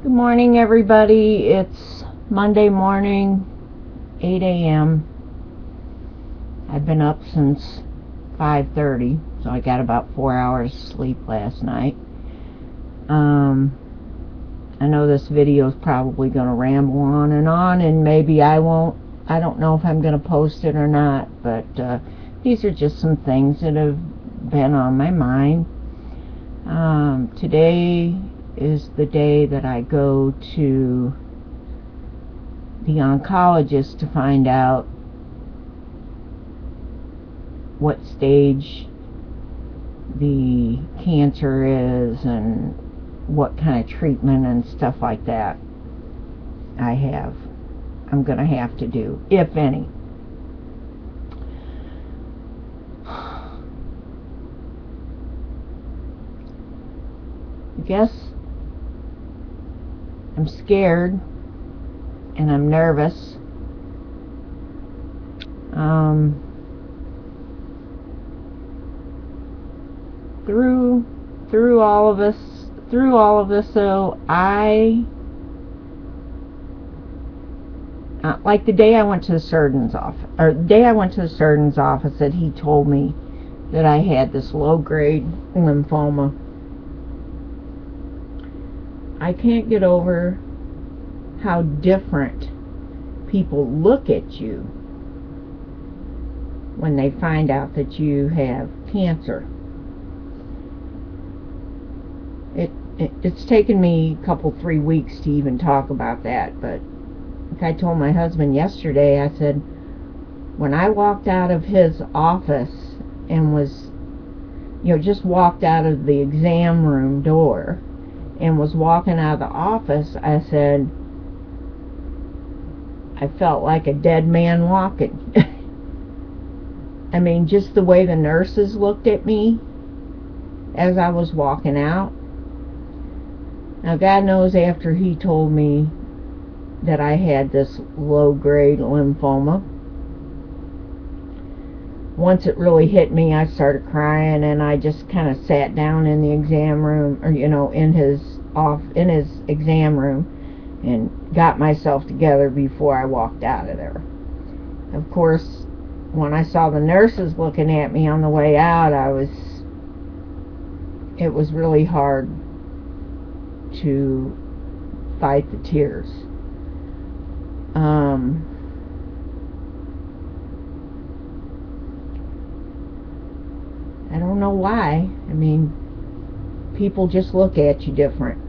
Good morning, everybody. It's Monday morning, 8 a.m. I've been up since 5:30, so I got about 4 hours sleep last night. I know this video is probably going to ramble on, and maybe I won't. I don't know if I'm going to post it or not, but these are just some things that have been on my mind. Today is the day that I go to the oncologist to find out what stage the cancer is and what kind of treatment and stuff like that I'm going to have to do, if any. I guess I'm scared and I'm nervous. Through all of this, so like the day I went to the surgeon's office, that he told me that I had this low-grade lymphoma. I can't get over how different people look at you when they find out that you have cancer. It's taken me a couple, 3 weeks to even talk about that, but like I told my husband yesterday, I said, when I walked out of his office and was, just walked out of the exam room door and was walking out of the office, I said, I felt like a dead man walking. I mean, just the way the nurses looked at me as I was walking out. Now, God knows, after he told me that I had this low-grade lymphoma, once it really hit me, I started crying, and I just kind of sat down in the exam room, or in his exam room, and got myself together before I walked out of there. Of course, when I saw the nurses looking at me on the way out, it was really hard to fight the tears. I don't know why. I mean, people just look at you different.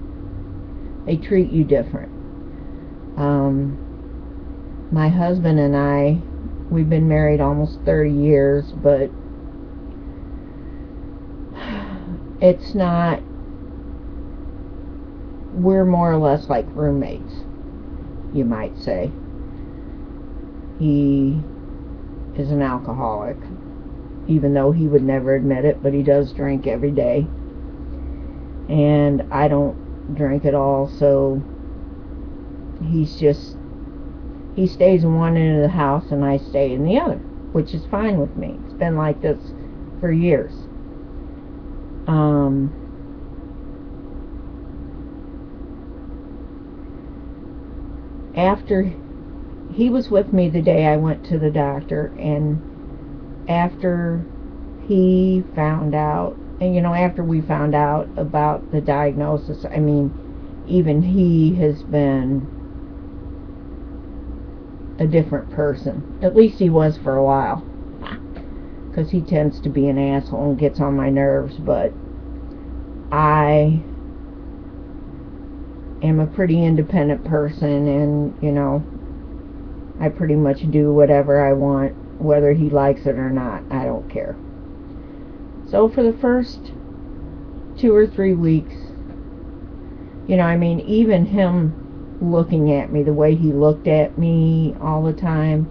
They treat you different. My husband and I, we've been married almost 30 years, but it's not, we're more or less like roommates, you might say. He is an alcoholic, even though he would never admit it, but he does drink every day. And I don't drink at all, so he stays in one end of the house and I stay in the other, which is fine with me. It's been like this for years. After he was with me the day I went to the doctor, and after he found out, and after we found out about the diagnosis, I mean, even he has been a different person. At least he was for a while, because he tends to be an asshole and gets on my nerves, but I am a pretty independent person, and I pretty much do whatever I want, whether he likes it or not. I don't care. So for the first 2 or 3 weeks, even him looking at me the way he looked at me all the time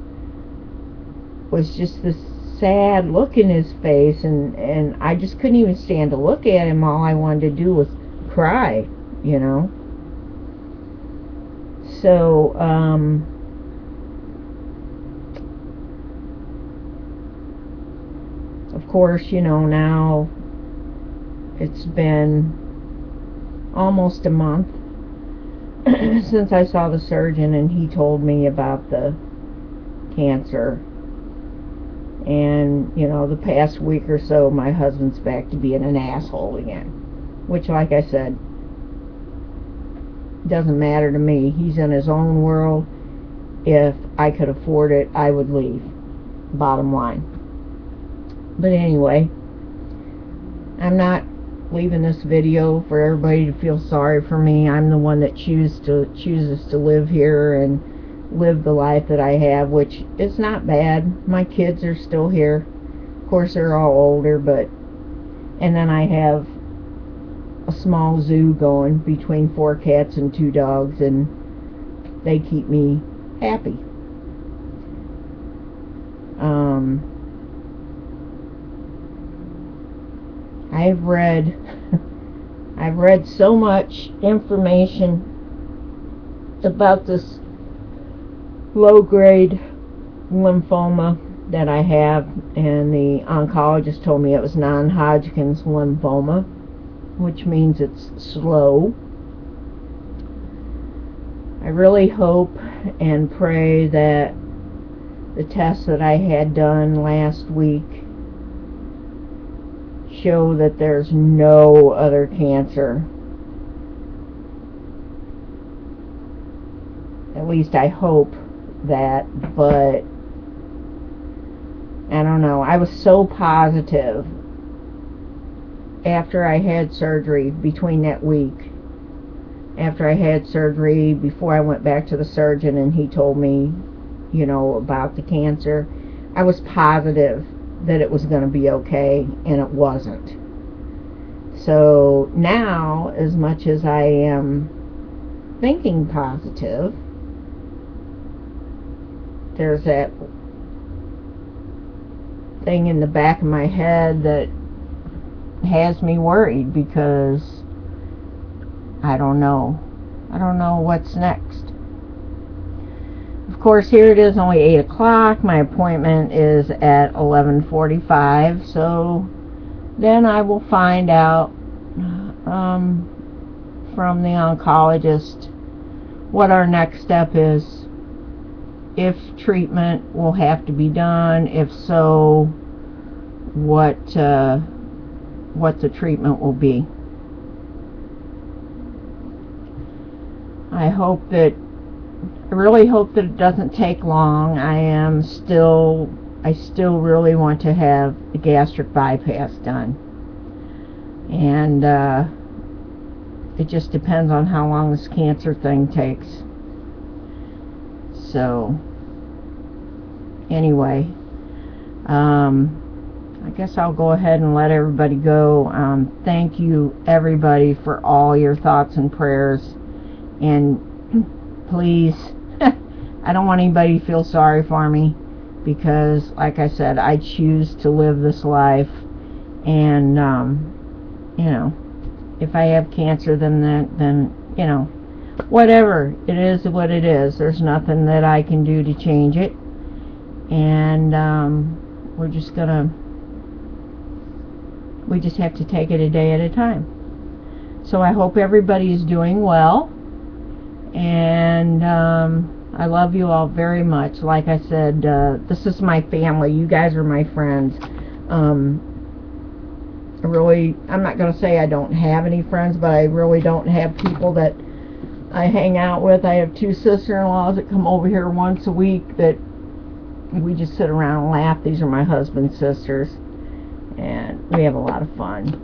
was just this sad look in his face, and I just couldn't even stand to look at him. All I wanted to do was cry, So, of course, now it's been almost a month. since I saw the surgeon and he told me about the cancer. And, you know, the past week or so, my husband's back to being an asshole again. Which, like I said, doesn't matter to me. He's in his own world. If I could afford it, I would leave. Bottom line. But anyway, I'm not leaving this video for everybody to feel sorry for me. I'm the one that chooses to live here and live the life that I have, which is not bad. My kids are still here. Of course, they're all older, but... And then I have a small zoo going between 4 cats and 2 dogs, and they keep me happy. I've read so much information about this low-grade lymphoma that I have, and the oncologist told me it was non-Hodgkin's lymphoma, which means it's slow. I really hope and pray that the tests that I had done last week show that there's no other cancer. At least I hope that, but I don't know. I was so positive after I had surgery, between that week, after I had surgery, before I went back to the surgeon and he told me, you know, about the cancer, I was positive that it was going to be okay, and it wasn't. So now, as much as I am thinking positive, there's that thing in the back of my head that has me worried, because I don't know what's next. Of course, here it is, only 8 o'clock. My appointment is at 11:45, so then I will find out from the oncologist what our next step is, if treatment will have to be done, if so, what the treatment will be. I really hope that it doesn't take long. I still really want to have a gastric bypass done. And it just depends on how long this cancer thing takes. So, anyway, I guess I'll go ahead and let everybody go. Thank you, everybody, for all your thoughts and prayers. And please, I don't want anybody to feel sorry for me, because, like I said, I choose to live this life. And, you know, if I have cancer, then, you know, whatever. It is what it is. There's nothing that I can do to change it. And, we just have to take it a day at a time. So I hope everybody is doing well. And I love you all very much. Like I said, this is my family. You guys are my friends. I'm not going to say I don't have any friends, but I really don't have people that I hang out with. I have 2 sister-in-laws that come over here once a week that we just sit around and laugh. These are my husband's sisters, and we have a lot of fun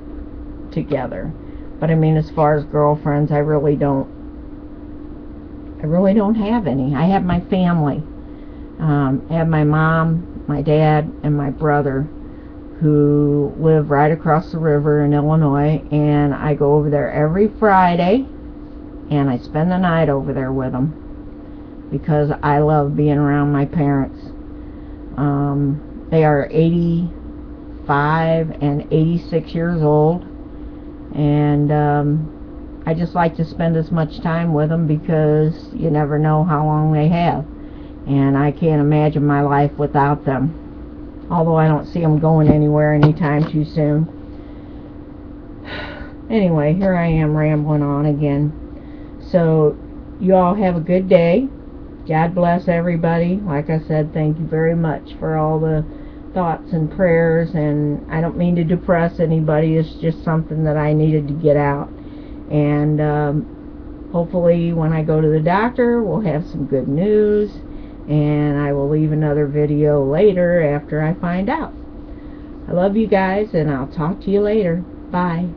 together. But I mean, as far as girlfriends, I really don't have any. I have my family. I have my mom, my dad, and my brother, who live right across the river in Illinois, and I go over there every Friday, and I spend the night over there with them, because I love being around my parents. They are 85 and 86 years old, and I just like to spend as much time with them, because you never know how long they have, and I can't imagine my life without them, although I don't see them going anywhere anytime too soon. Anyway, here I am rambling on again. So you all have a good day. God bless everybody. Like I said, thank you very much for all the thoughts and prayers, and I don't mean to depress anybody. It's just something that I needed to get out. And hopefully when I go to the doctor, we'll have some good news, and I will leave another video later after I find out. I love you guys, and I'll talk to you later. Bye.